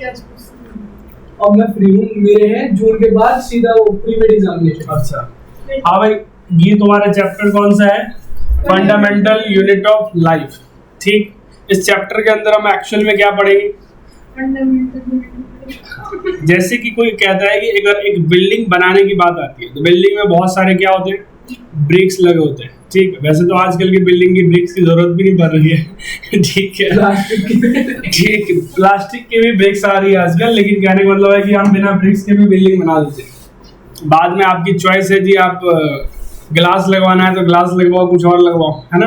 अब मैं फ्री हूँ, मेरे हैं जून के बाद सीधा वो प्री मेड एग्जामिनेशन। अच्छा हाँ भाई, ये तुम्हारा चैप्टर कौन सा है? Fundamental unit of life. ठीक, इस चैप्टर के अंदर हम एक्चुअल में क्या पढ़ेंगे? जैसे कि कोई कहता है कि अगर एक बिल्डिंग बनाने की बात आती है तो बिल्डिंग में बहुत सारे क्या होते हैं? ब्रिक्स लगे होते हैं। ठीक, वैसे तो आजकल की बिल्डिंग की ब्रिक्स की जरूरत भी नहीं पड़ रही है। ठीक है, ठीक, प्लास्टिक की भी ब्रिक्स आ रही है आजकल, लेकिन कहने का मतलब है कि हम बिना ब्रिक्स के भी बिल्डिंग बना देते हैं। बाद में आपकी चॉइस है जी, आप ग्लास लगवाना है तो ग्लास लगवाओ, कुछ और लगवाओ, है ना।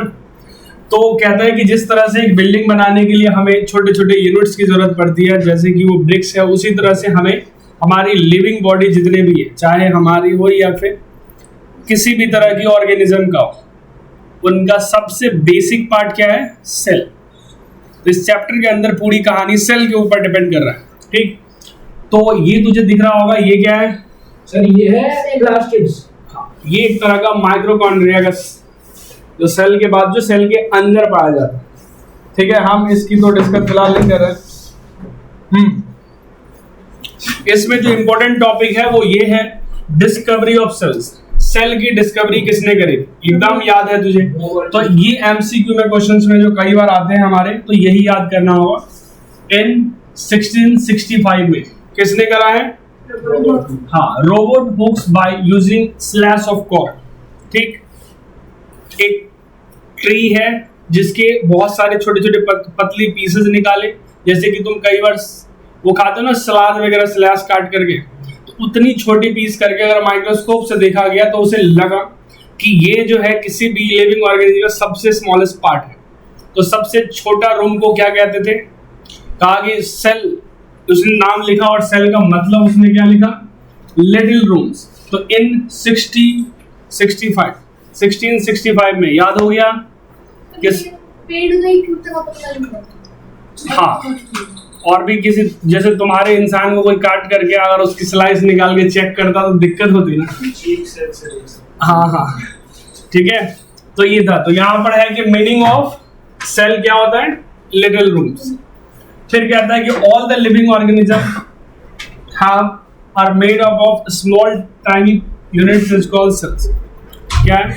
तो कहता है कि जिस तरह से एक बिल्डिंग बनाने के लिए हमें छोटे छोटे यूनिट्स की जरूरत पड़ती है, जैसे कि वो ब्रिक्स है, उसी तरह से हमें हमारी लिविंग बॉडी जितने भी है, चाहे हमारी हो या फिर किसी भी तरह की ऑर्गेनिज्म का हो, उनका सबसे बेसिक पार्ट क्या है? सेल। तो इस चैप्टर के अंदर पूरी कहानी सेल के ऊपर डिपेंड कर रहा है। ठीक, तो ये तुझे दिख रहा होगा, ये क्या है सर? ये है प्लास्टिड्स। ये एक तरह का माइक्रोकॉन्ड्रिया का जो सेल के बाद जो सेल के अंदर पाया जाता है। ठीक है, हम इसकी तो डिस्कस फिलहाल नहीं कर रहे। इसमें जो इंपॉर्टेंट टॉपिक है वो ये है डिस्कवरी ऑफ सेल्स। सेल की डिस्कवरी किसने करी? एकदम याद है तुझे? तो ये एमसीक्यू में क्वेश्चंस में जो कई बार आते हैं हमारे, तो यही याद करना होगा। इन 1665 में किसने करा है? हाँ, Robert Hooke's by using slice of cork. ठीक, एक ट्री है जिसके बहुत सारे छोटे छोटे पतली पीसेस निकाले, जैसे कि तुम कई बार वो खाते हो ना सलाद वगैरह, स्लैश काट करके, तो उतनी छोटी पीस करके अगर माइक्रोस्कोप से देखा गया तो उसे लगा कि ये जो है किसी भी लिविंग ऑर्गेनिज्म का सबसे स्मॉलेस्ट पार्ट है। तो सबसे छोटा रूम को क्या कहते थे? कहा कि सेल। उसने नाम लिखा और सेल का मतलब उसने क्या लिखा? Little rooms. तो इन 1665 में याद हो गया किस? हाँ, और भी किसी, जैसे तुम्हारे इंसान को कोई काट करके अगर उसकी स्लाइस निकाल के चेक करता तो दिक्कत होती ना। हाँ हाँ, ठीक है, तो ये था। तो यहाँ पर है कि मीनिंग ऑफ सेल क्या होता है? Little rooms. फिर कहता है कि all the living organism have are made up of small tiny units is called cells. क्या है?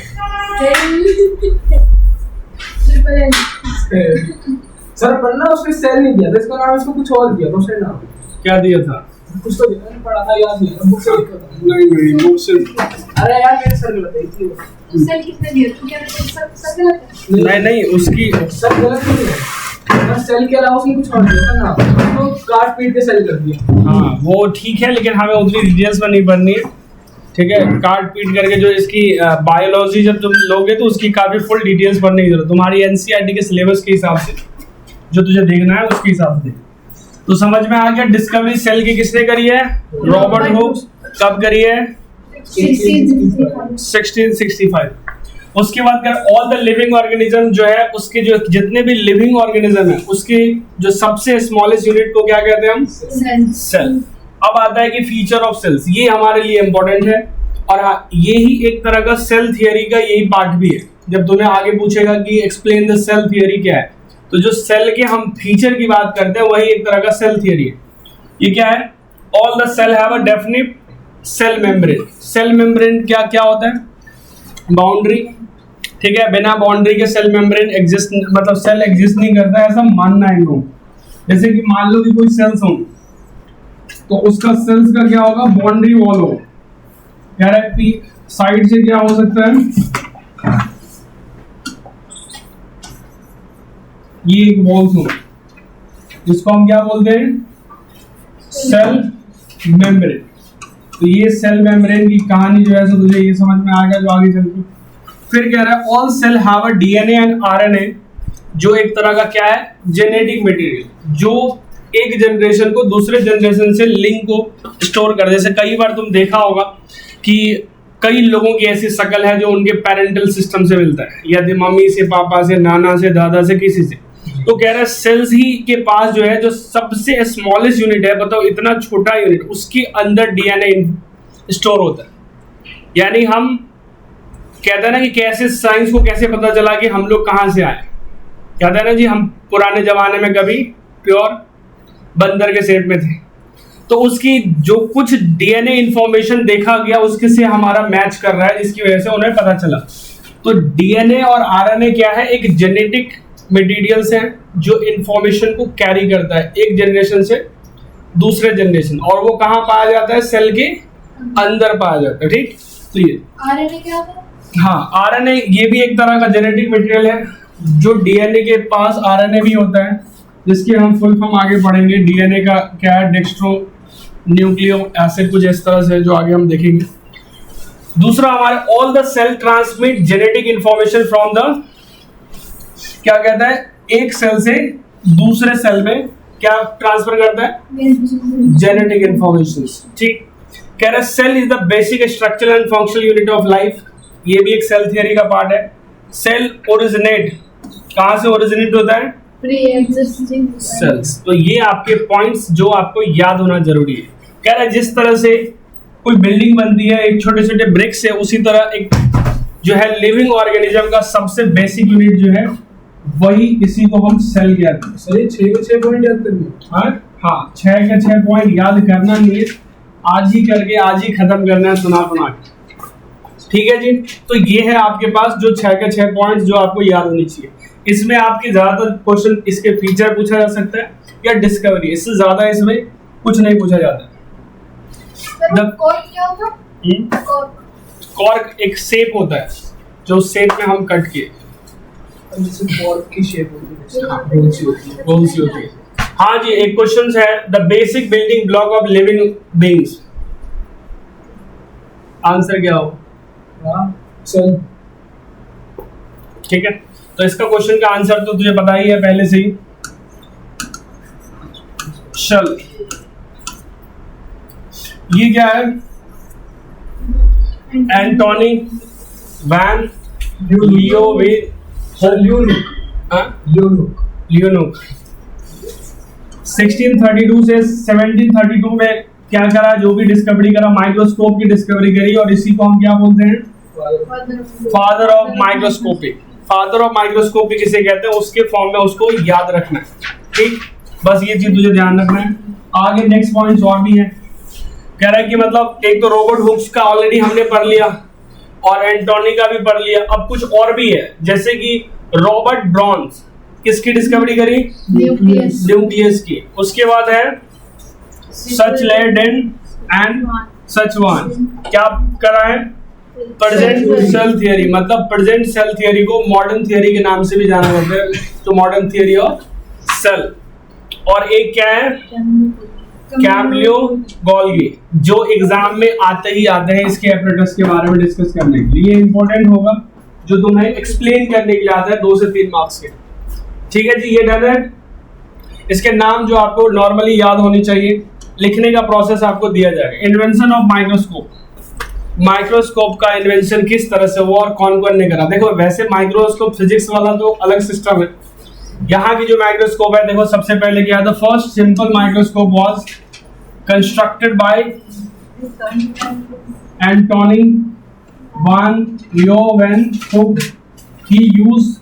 सर पढ़ना, उसने सेल नहीं दिया था, इसका नाम इसको कुछ और दिया था उसने नाम। क्या दिया था? कुछ तो दिया, मैंने पढ़ा था, याद नहीं है, बुक से लिखा था। नहीं बुक से। अरे यार मेरे सर गलत है इसलिए। सेल कितने दिए? सर गलत है? नहीं उसकी सर गलत नहीं है, बस सेल के अलावा उसने कुछ और दिया था ना, तो काट पीट के सेल कर दिया। हाँ वो ठीक है, लेकिन हमें उतनी डिटेल्स में नहीं पढ़नी है। ठीक है, काट पीट करके जो इसकी बायोलॉजी जब तुम लोगे तो उसकी काफी फुल डिटेल्स पढ़ने की जरूरत, तुम्हारी एनसीईआरटी के सिलेबस के हिसाब से जो तुझे देखना है उसके हिसाब से। तो समझ में आ गया डिस्कवरी सेल की किसने करी है? Robert Hooke's. कब करी है? 1665। उसके बाद कर ऑल द लिविंग ऑर्गेनिज्म जो है, उसके जो जितने भी लिविंग ऑर्गेनिज्म है उसके जो सबसे स्मॉलेस्ट यूनिट को क्या कहते हैं हम? सेल। अब आता है कि फीचर ऑफ सेल्स, ये हमारे लिए इंपॉर्टेंट है। और हाँ, ये ही एक तरह का सेल थियरी का यही पार्ट भी है। जब तुम्हें आगे पूछेगा कि एक्सप्लेन द सेल थियरी क्या है, तो जो सेल के हम फीचर की बात करते हैं वही एक तरह का सेल थियरी है। ये क्या है? All the cell have a definite cell membrane. Cell membrane क्या क्या होता है? बाउंड्री। ठीक है, बिना बाउंड्री के सेल मेम्ब्रेन एग्जिस्ट, मतलब सेल एग्जिस्ट नहीं करता है, ऐसा मानना है इनको। जैसे कि मान लो कि कोई सेल्स हो तो उसका सेल्स का क्या होगा? बाउंड्री वॉल हो। यार साइड से क्या हो सकता है? ये एक वॉल्स हो, जिसको हम क्या बोलते हैं? Cell membrane. तो ये सेल मेम्ब्रेन की कहानी जो है सो तुझे ये समझ में आ गया जो आगे चल के। फिर कह रहा है all cell have a DNA and RNA, जो एक तरह का क्या है? जेनेटिक मटेरियल, जो एक जनरेशन को दूसरे जनरेशन से लिंक को स्टोर कर। जैसे कई बार तुम देखा होगा कि कई लोगों की ऐसी शक्ल है जो उनके पेरेंटल सिस्टम से मिलता है, यदि मम्मी से, पापा से, नाना से, दादा से, किसी से। तो कह रहा है सेल्स ही के पास जो है, जो सबसे स्मॉलेस्ट यूनिट है, बताओ इतना छोटा यूनिट, उसके अंदर डीएनए स्टोर होता है। यानी हम कहते हैं ना कि कैसे साइंस को कैसे पता चला कि हम लोग कहाँ से आए। कहते हैं ना जी, हम पुराने जमाने में कभी प्योर बंदर के शेप में थे, तो उसकी जो कुछ डीएनए इंफॉर्मेशन देखा गया उसके से हमारा मैच कर रहा है, जिसकी वजह से उन्हें पता चला। तो डीएनए और आरएनए क्या है, एक जेनेटिक मटेरियल्स है जो इंफॉर्मेशन को कैरी करता है एक जनरेशन से दूसरे जनरेशन, और वो कहाँ पाया जाता है, सेल के अंदर पाया जाता है। ठीक, तो ये आरएनए क्या होता है? हाँ, आरएनए ये भी एक तरह का जेनेटिक मटेरियल है, जो डीएनए के पास आरएनए भी होता है, जिसकी हम फुल फॉर्म आगे पढ़ेंगे। डीएनए का क्या है, डेक्स्ट्रो न्यूक्लियो एसिड, कुछ इस तरह से, जो आगे हम देखेंगे। दूसरा हमारे all the cell transmit genetic information from the, क्या कहता है, एक सेल से दूसरे सेल में क्या ट्रांसफर करता है, जेनेटिक इंफॉर्मेशन। ठीक, कह रहा है cell is the basic structural and functional unit of life, ये भी एक सेल थियरी का पार्ट है। सेल ओरिजिनेट, कहां से ओरिजिनेट होता है, प्री एग्जिस्टिंग सेल्स। तो ये आपके पॉइंट्स जो आपको याद होना जरूरी है। कह रहा है जिस तरह से कोई बिल्डिंग बनती है एक छोटे छोटे ब्रिक से, उसी तरह एक जो है लिविंग ऑर्गेनिज्म का सबसे बेसिक यूनिट जो है वही, इसी को हम सेल कहते हैं। सर ये 6 के 6 पॉइंट याद करने। हाँ, 6 के 6 पॉइंट याद करना नहीं है, आज ही करके आज ही खत्म करना है, सुना के। ठीक है जी, तो ये है आपके पास जो 6 के 6 पॉइंट्स जो आपको याद होनी चाहिए। इसमें आपके ज्यादातर क्वेश्चन इसके फीचर पूछा जा सकता है या डिस्कवरी, इससे ज्यादा इसमें कुछ नहीं पूछा जाता। कॉर्क क्या होता है? कॉर्क एक शेप होता है, जो शेप में हम कट किए, जैसे कॉर्क की शेप होती है, कौन सी होती है। हाँ जी, एक क्वेश्चन है, the basic building block of living beings, answer क्या हो, सेल। ठीक है, तो इसका क्वेश्चन का आंसर तो तुझे पता ही है पहले से ही, शल। ये क्या है, एंटोनी वैन लियोनुक 1632 से 1732 में क्या करा, जो भी डिस्कवरी करा, माइक्रोस्कोप की डिस्कवरी करी, और इसी को हम क्या बोलते हैं, father of microscopy. Father of microscopy किसे कहते हैं, उसके फॉर्म में उसको याद रखना है। ठीक, बस ये चीज तुझे ध्यान रखना है। आगे नेक्स्ट पॉइंट और भी है, कह रहा है कि मतलब एक तो रॉबर्ट हुक्स का ऑलरेडी हमने पढ़ लिया और एंटोनी का भी पढ़ लिया, अब कुछ और भी है, जैसे कि रॉबर्ट ब्रॉन्स किसकी डिस्कवरी करी, न्यूक्लियस की। उसके बाद है सचलेडेन एंड सचवान, क्या करा है, प्रेजेंट सेल थियरी, मतलब प्रेजेंट सेल थियरी को मॉडर्न थियरी के नाम से भी जाना जाता है, तो मॉडर्न थियरी ऑफ सेल। और एक क्या है, कैम्लियो गोल्गी, जो एग्जाम में आते ही आते हैं इसके एपरेटस के बारे में डिस्कस करने के लिए, ये इंपॉर्टेंट होगा, जो तुम्हें एक्सप्लेन करने के लिए आता है 2 से 3 मार्क्स के। ठीक है जी, ये डन है। इसके नाम जो आपको नॉर्मली याद होनी चाहिए, लिखने का प्रोसेस आपको दिया जाएगा। इन्वेंशन ऑफ माइक्रोस्कोप, माइक्रोस्कोप का इन्वेंशन किस तरह से हुआ और कौन कौन ने करा। देखो वैसे माइक्रोस्कोप फिजिक्स वाला तो अलग सिस्टम है, यहाँ की जो माइक्रोस्कोप है, देखो सबसे पहले क्या था, first simple microscope was constructed by Antonie van Leeuwenhoek. He used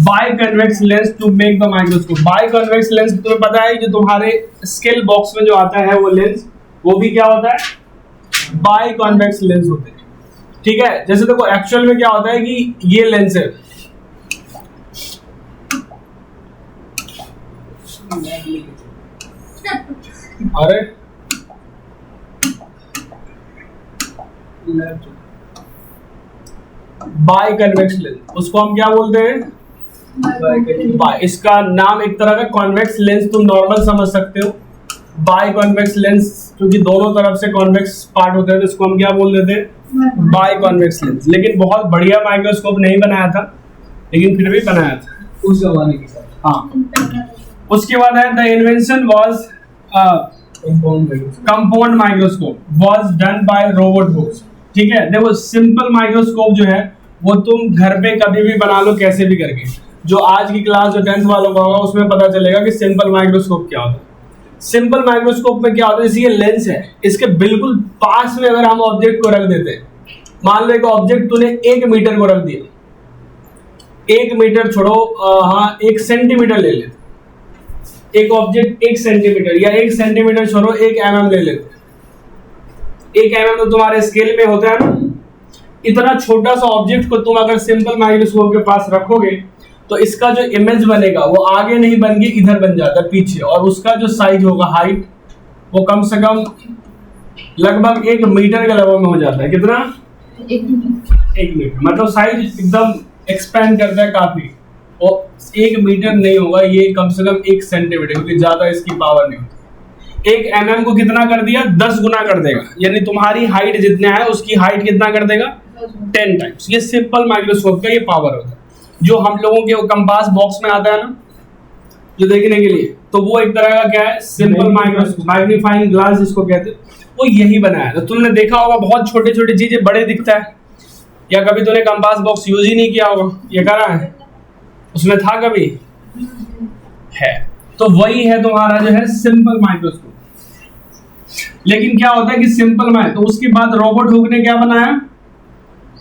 biconvex lens to make the microscope. Biconvex lens तुम्हें पता है, जो तुम्हारे स्केल बॉक्स में जो आता है वो लेंस, वो भी क्या होता है, बाइकन्वेक्स लेंस होते हैं। ठीक है, जैसे देखो एक्चुअल में क्या होता है कि ये लेंस है, अरे बाइकन्वेक्स लेंस, उसको हम क्या बोलते हैं, इसका नाम एक तरह का कॉन्वेक्स लेंस तुम नॉर्मल समझ सकते हो। बाइकन्वेक्स लेंस क्योंकि दोनों तरफ से कॉन्वेक्स पार्ट होते हैं, तो इसको हम क्या बोल देते हैं, बाइकन्वेक्स लेंस। लेकिन बहुत बढ़िया माइक्रोस्कोप नहीं बनाया था, लेकिन फिर भी बनाया था उस जमाने के साथ। हाँ, उसके बाद है the invention was compound microscope was done by Robert Hooke's. ठीक है, देखो सिंपल माइक्रोस्कोप जो है वो तुम घर पे कभी भी बना लो कैसे भी करके, जो आज की क्लास जो 10th वालों का होगा उसमें पता चलेगा कि सिंपल माइक्रोस्कोप क्या होता है। सिंपल माइक्रोस्कोप में क्या होता है, जैसे ये लेंस है, इसके बिल्कुल पास में अगर हम ऑब्जेक्ट को रख देते हैं, मान लो एक ऑब्जेक्ट तूने 1 मीटर को रख दिया, 1 मीटर छोड़ो, हाँ 1 सेंटीमीटर ले ले, एक ऑब्जेक्ट 1 सेंटीमीटर या 1 सेंटीमीटर छोड़ो 1 mm ले लेते हैं। 1 mm तो तुम्हारे स्केल में होता है ना। इतना छोटा सा ऑब्जेक्ट को तुम अगर सिंपल माइक्रोस्कोप के पास रखोगे तो इसका जो इमेज बनेगा वो आगे नहीं बन के इधर बन जाता है पीछे, और उसका जो साइज होगा हाइट वो कम से कम लगभग 1 मीटर के लगभग में हो जाता है। कितना? 1 मीटर। 1 मीटर मतलब साइज एकदम एक्सपैंड करता है काफी। और 1 मीटर नहीं होगा ये, कम से कम 1 सेंटीमीटर, क्योंकि ज्यादा इसकी पावर नहीं होती। 1 mm को कितना कर दिया? 10 गुना कर देगा, यानी तुम्हारी हाइट जितना है उसकी हाइट कितना कर देगा? 10 टाइम्स। ये सिंपल माइक्रोस्कोप का ये पावर होता है, जो हम लोगों के कंपास बॉक्स में आता है ना जो देखने के लिए, तो वो एक तरह का क्या है? सिंपल माइक्रोस्कोप, मैग्नीफाइंग ग्लास जिसको कहते हैं, वो यही बनाया है। तो तुमने देखा होगा बहुत छोटे छोटे चीजें बड़े दिखता है, या कभी तूने कंपास बॉक्स यूज ही नहीं किया होगा, ये करा है? उसमें था कभी? है। तो वही है तुम्हारा जो है सिंपल माइक्रोस्कोप। लेकिन क्या होता है कि सिंपल में, तो उसके बाद रॉबर्ट हुक ने क्या बनाया?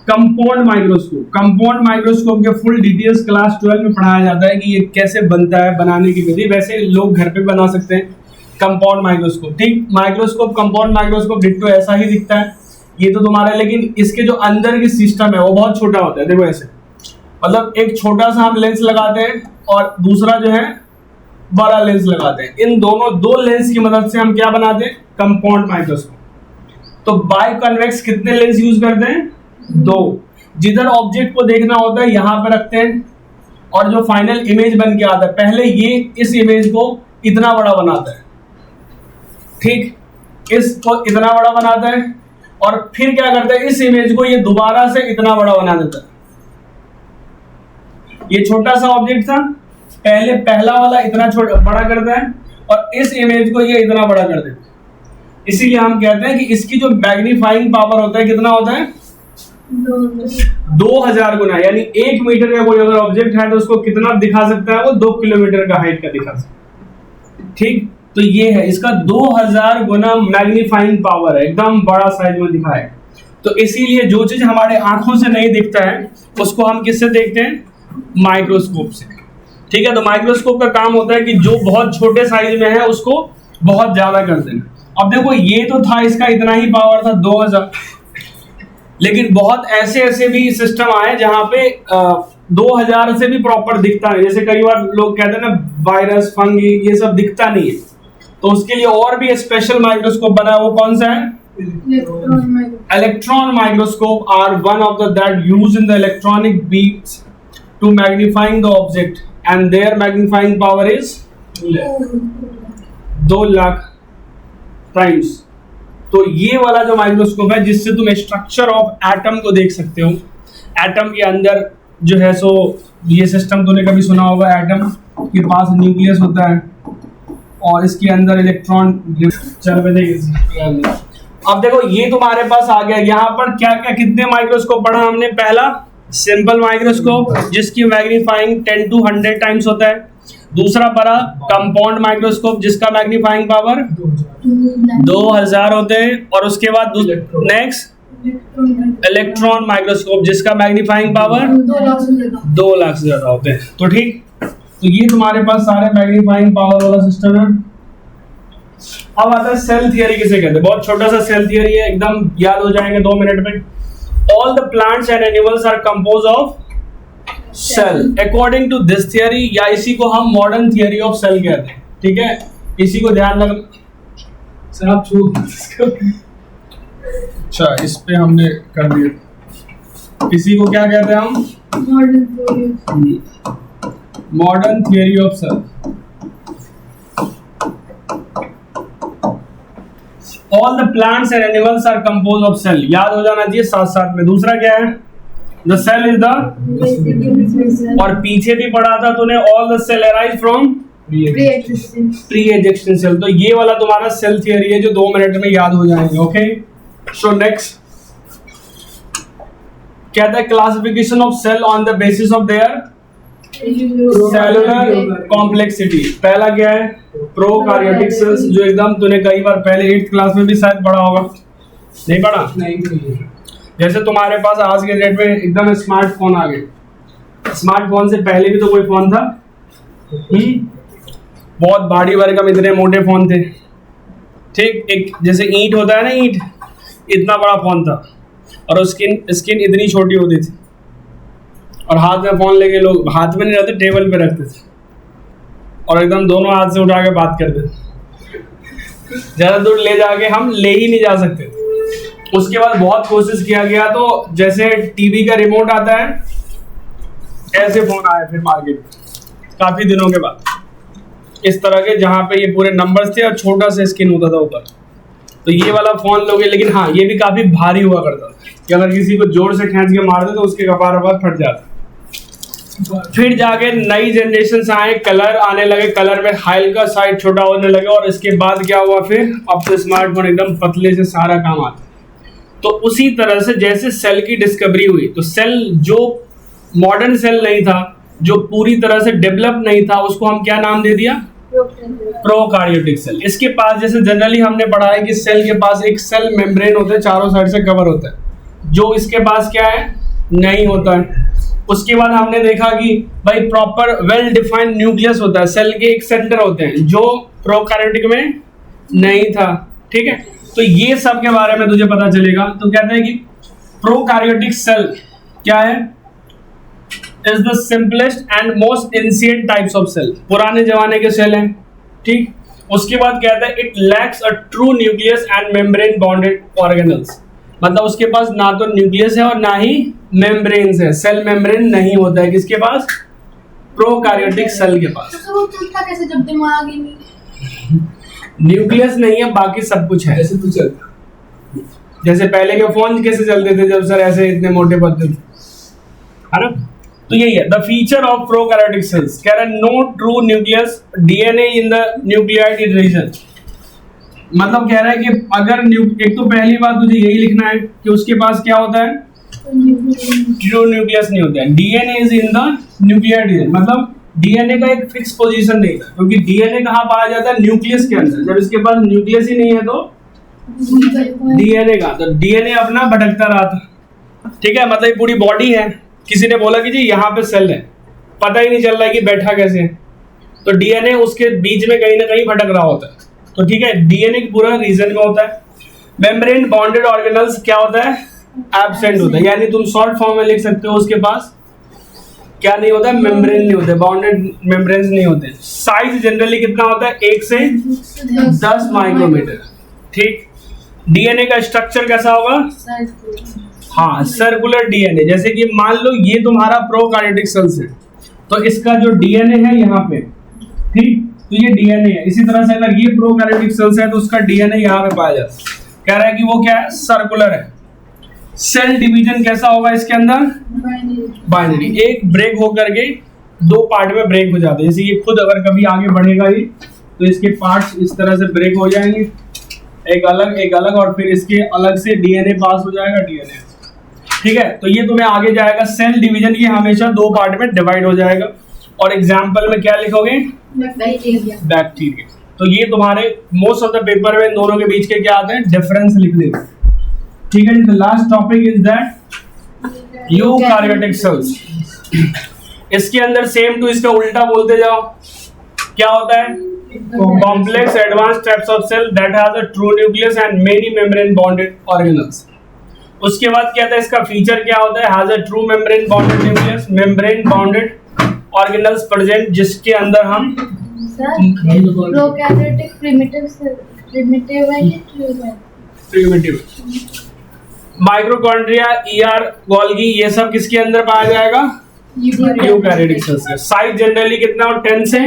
Compound microscope. कंपाउंड माइक्रोस्कोप के फुल डिटेल्स क्लास 12 में पढ़ाया जाता है कि ये कैसे बनता है, बनाने की विधि। वैसे लोग घर पे बना सकते हैं कंपाउंड माइक्रोस्कोप, ठीक। माइक्रोस्कोप, कंपाउंड माइक्रोस्कोप डिट्टो ऐसा ही दिखता है ये तो तुम्हारा, लेकिन इसके जो अंदर की सिस्टम है वो बहुत छोटा होता है। देखो ऐसे, मतलब एक छोटा सा हम लेंस लगाते हैं और दूसरा जो है बड़ा लेंस लगाते हैं। इन दोनों 2 लेंस की मदद से हम क्या बनाते हैं? Compound microscope. तो बाय कन्वेक्स कितने लेंस यूज करते हैं? 2। जिधर ऑब्जेक्ट को देखना होता है यहाँ पे रखते हैं, और जो फाइनल इमेज बन के आता है, पहले ये इस इमेज को इतना बड़ा बनाता है, ठीक, इसको इतना बड़ा बनाता है, और फिर क्या करता है? इस इमेज को ये दोबारा से इतना बड़ा बना देता है। ये छोटा सा ऑब्जेक्ट था, पहले पहला वाला इतना छोटा बड़ा करता है, और इस इमेज को ये इतना बड़ा कर देता है। इसीलिए हम कहते हैं कि इसकी जो मैग्नीफाइंग पावर होता है कितना होता है? 2000 गुना। यानी 1 मीटर का कोई अगर ऑब्जेक्ट है तो उसको कितना दिखा सकता है? वो 2 किलोमीटर का हाइट का दिखा सकता है, ठीक। तो ये है इसका 2000 गुना मैग्नीफाइंग पावर है, एकदम बड़ा साइज में दिखा है। तो इसीलिए जो चीज हमारे आंखों से नहीं दिखता है उसको हम किससे देखते हैं? माइक्रोस्कोप से, ठीक है। तो माइक्रोस्कोप का काम होता है कि जो बहुत छोटे साइज में है उसको बहुत ज्यादा कर देना। अब देखो ये तो था, इसका इतना ही पावर था 2000, लेकिन बहुत ऐसे ऐसे भी सिस्टम आए जहां पे 2000 से भी प्रॉपर दिखता है। जैसे कई बार लोग कहते हैं ना वायरस, फंगी, ये सब दिखता नहीं है, तो उसके लिए और भी स्पेशल माइक्रोस्कोप बना है। वो कौन सा है? Electron microscope are one of the that use in the electronic beams to magnifying the object, and their magnifying power is 2 lakh times. तो ये वाला जो माइक्रोस्कोप है जिससे तुम स्ट्रक्चर ऑफ एटम को देख सकते हो। एटम के अंदर जो है सो ये सिस्टम तूने कभी सुना होगा, एटम के पास न्यूक्लियस होता है और इसके अंदर इलेक्ट्रॉन। चल देख, अब देखो ये तुम्हारे पास आ गया। यहाँ पर क्या क्या कितने माइक्रोस्कोप पढ़ा हमने? पहला सिंपल माइक्रोस्कोप जिसकी मैग्नीफाइंग 10 to 100 टाइम्स होता है। दूसरा पढ़ा कंपाउंड माइक्रोस्कोप जिसका मैग्नीफाइंग पावर 2000 होते हैं, और उसके बाद नेक्स्ट इलेक्ट्रॉन माइक्रोस्कोप जिसका मैग्नीफाइंग पावर 2 लाख से ज्यादा होते हैं। तो ठीक, तो ये तुम्हारे पास सारे मैग्नीफाइंग पावर वाला सिस्टम है। अब आता है सेल थियरी किसे कहते हैं। बहुत छोटा सा सेल थियरी है, एकदम याद हो जाएंगे 2 मिनट में। All the plants and animals are compose of cell according to this theory, या इसी को हम मॉडर्न थियरी ऑफ सेल कहते हैं, ठीक है। इसी को ध्यान रखना सर आप छू। अच्छा, इस पे हमने कर दिया। इसी को क्या कहते हैं हम? Modern theory of cell. All the plants and animals are compose of cell, याद हो जाना चाहिए साथ साथ में। दूसरा क्या है? द सेल इज द, और पीछे भी पढ़ा था तूने, all the cell arise from pre existing cell. तो ये वाला तुम्हारा सेल थियरी है जो 2 मिनट में याद हो जाएंगे। ओके, सो नेक्स्ट कहता है classification of cell on the basis of their cellular complexity. पहला क्या है? प्रोकार्योटिक सेल्स, जो एकदम तूने कई बार पहले 8th क्लास में भी शायद पढ़ा होगा। नहीं पढ़ा? नहीं। जैसे तुम्हारे पास आज के डेट में एकदम स्मार्टफोन आ गए। स्मार्टफोन से पहले भी तो कोई फोन था। बहुत भारी भरकम इतने मोटे फोन थे, ठीक, एक जैसे ईंट होता है ना, ईंट, इतना बड़ा फोन था और उसकी स्क्रीन इतनी छोटी होती थी और हाथ में फोन लेके लोग हाथ में नहीं रहते, टेबल पे रखते थे और एकदम दोनों हाथ से उठा के बात करते थे। ज़्यादा दूर ले जाके हम ले ही नहीं जा सकते थे। उसके बाद बहुत कोशिश किया गया, तो जैसे टीवी का रिमोट आता है ऐसे फोन आए फिर मार्केट में काफ़ी दिनों के बाद, इस तरह के जहाँ पे ये पूरे नंबर्स थे और छोटा सा स्क्रीन होता था ऊपर। तो ये वाला फोन लोगे, लेकिन हाँ ये भी काफ़ी भारी हुआ करता था कि अगर किसी को जोर से खींच के मार दे तो उसके कपार फट जाता। फिर जाके नई जनरेशन आए, कलर आने लगे, कलर में हल्का साइज छोटा होने लगे और इसके बाद क्या हुआ, फिर अब तो स्मार्टफोन एकदम पतले से सारा काम आता। तो उसी तरह से जैसे सेल की डिस्कवरी हुई, तो सेल जो मॉडर्न सेल नहीं था, जो पूरी तरह से डेवलप नहीं था, उसको हम क्या नाम दे दिया, प्रोकार्योटिक सेल। इसके पास जैसे जनरली हमने पढ़ा है कि सेल के पास एक सेल मेम्ब्रेन होता है, चारों साइड से कवर होता है, जो इसके पास क्या है, नहीं होता है। उसके बाद हमने देखा कि भाई प्रॉपर वेल डिफाइंड न्यूक्लियस होता है, सेल के एक सेंटर होते हैं, जो प्रोकार्योटिक में नहीं था, ठीक है। तो ये सब के बारे में तुझे पता चलेगा। तो कहते हैं कि प्रोकार्योटिक सेल क्या है, is the simplest and most ancient types of cell, पुराने जमाने के सेल हैं, ठीक। उसके बाद कहता है it lacks a true nucleus and membrane bonded organelles, मतलब उसके पास ना तो न्यूक्लियस है और ना ही मेम्ब्रेन्स है, सेल मेम्ब्रेन नहीं होता है किसके पास, प्रोकार्योटिक सेल के पास। तो वो टूटता कैसे जब दिमाग ही नहीं, न्यूक्लियस नहीं है, बाकी सब कुछ है। जैसे तू चलता, जैसे पहले के फोन कैसे चलते थे जब सर ऐसे इतने मोटे पत्ते थे, है ना। तो यही है the feature of prokaryotic cells, कह रहा है no true nucleus DNA in the nucleoid region, मतलब कह रहा है कि अगर एक तो पहली बात तुझे यही लिखना है कि उसके पास क्या होता है, ट्रू न्यूक्लियस नहीं होता है। DNA is in the nucleoid region, मतलब डीएनए का एक फिक्स पोजीशन नहीं था, क्योंकि डीएनए कहाँ पाया जाता है, न्यूक्लियस के अंदर। जब इसके पास न्यूक्लियस ही नहीं है तो डीएनए का, तो डीएनए अपना भटकता रहा था, ठीक है। मतलब पूरी बॉडी है, किसी ने बोला कि जी यहाँ पे सेल है, पता ही नहीं चल रहा है कि बैठा कैसे है, तो डीएनए उसके बीच में कहीं ना कहीं भटक रहा होता है, तो ठीक है। डीएनए पूरा रीजन में होता है। मेम्ब्रेन बॉन्डेड ऑर्गेनल्स क्या होता है, एब्सेंट होता है, यानी तुम शॉर्ट फॉर्म में लिख सकते हो उसके पास क्या नहीं होता है, मेम्ब्रेन नहीं होते, बाउंडेड मेम्ब्रेन्स नहीं होते। साइज जनरली कितना होता है, 1 से 10 माइक्रोमीटर, ठीक। डीएनए का स्ट्रक्चर कैसा होगा, हाँ सर्कुलर डीएनए। जैसे कि मान लो ये तुम्हारा प्रोकार्योटिक सेल्स है, तो इसका जो डीएनए है यहाँ पे, ठीक, तो ये डीएनए है। इसी तरह से अगर ये प्रोकार्योटिक सेल्स है तो उसका डीएनए यहाँ पे पाया जाता है। कह रहा है कि वो क्या है, सर्कुलर है। सेल डिवीजन कैसा होगा इसके अंदर, बाइनरी, एक ब्रेक होकर के 2 पार्ट में ब्रेक हो जाते हैं। जैसे ये खुद अगर कभी आगे बढ़ेगा ही तो इसके पार्ट्स इस तरह से ब्रेक हो जाएंगे, एक अलग, और फिर इसके अलग से डीएनए पास हो जाएगा, डीएनए, ठीक है। तो ये तुम्हें आगे जाएगा, सेल डिवीजन ये हमेशा 2 पार्ट में डिवाइड हो जाएगा। और एग्जाम्पल में क्या लिखोगे, बैक्टीरिया। तो ये तुम्हारे मोस्ट ऑफ द पेपर में इन दोनों के बीच के क्या आते हैं, डिफरेंस लिखने में, ठीक है। The last topic is that eukaryotic cells. इसके अंदर सेम टू इसका उल्टा बोलते जाओ, क्या होता है, complex advance types of cell that has a true nucleus and many membrane bonded organelles. उसके बाद क्या था, इसका फीचर क्या होता है, has a true membrane bonded nucleus, membrane bonded organelles present, जिसके अंदर हम प्रोकैरियोटिक प्रिमिटिव है कि ट्रू है, प्रिमिटिव, माइटोकॉन्ड्रिया, ईआर, गोल्गी, ये सब किसके अंदर पाया जाएगा, यूकैरियोटिक सेल्स का। साइज जनरली कितना हो, 10 से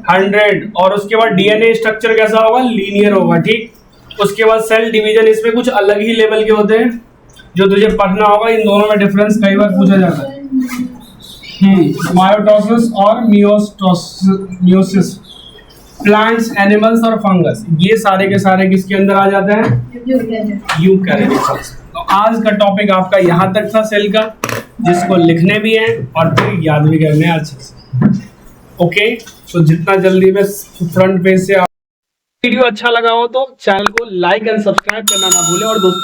100, और उसके बाद डीएनए स्ट्रक्चर कैसा होगा, लीनियर होगा, ठीक। उसके बाद सेल डिवीजन इसमें कुछ अलग ही लेवल के होते हैं जो तुझे पढ़ना होगा। इन दोनों में डिफरेंस कई बार पूछा जाता है, मायोटोसिस और मियोसिस, प्लांट्स, एनिमल्स और फंगस, ये सारे के सारे किसके अंदर आ जाते हैं, यूकैरियोटिक सेल्स। तो आज का टॉपिक आपका यहाँ तक था सेल का, जिसको लिखने भी है और फिर याद भी करने हैं अच्छे से, ओके। तो जितना जल्दी में फ्रंट पेज से वीडियो अच्छा लगा हो तो चैनल को लाइक एंड सब्सक्राइब करना ना भूलें और दोस्तों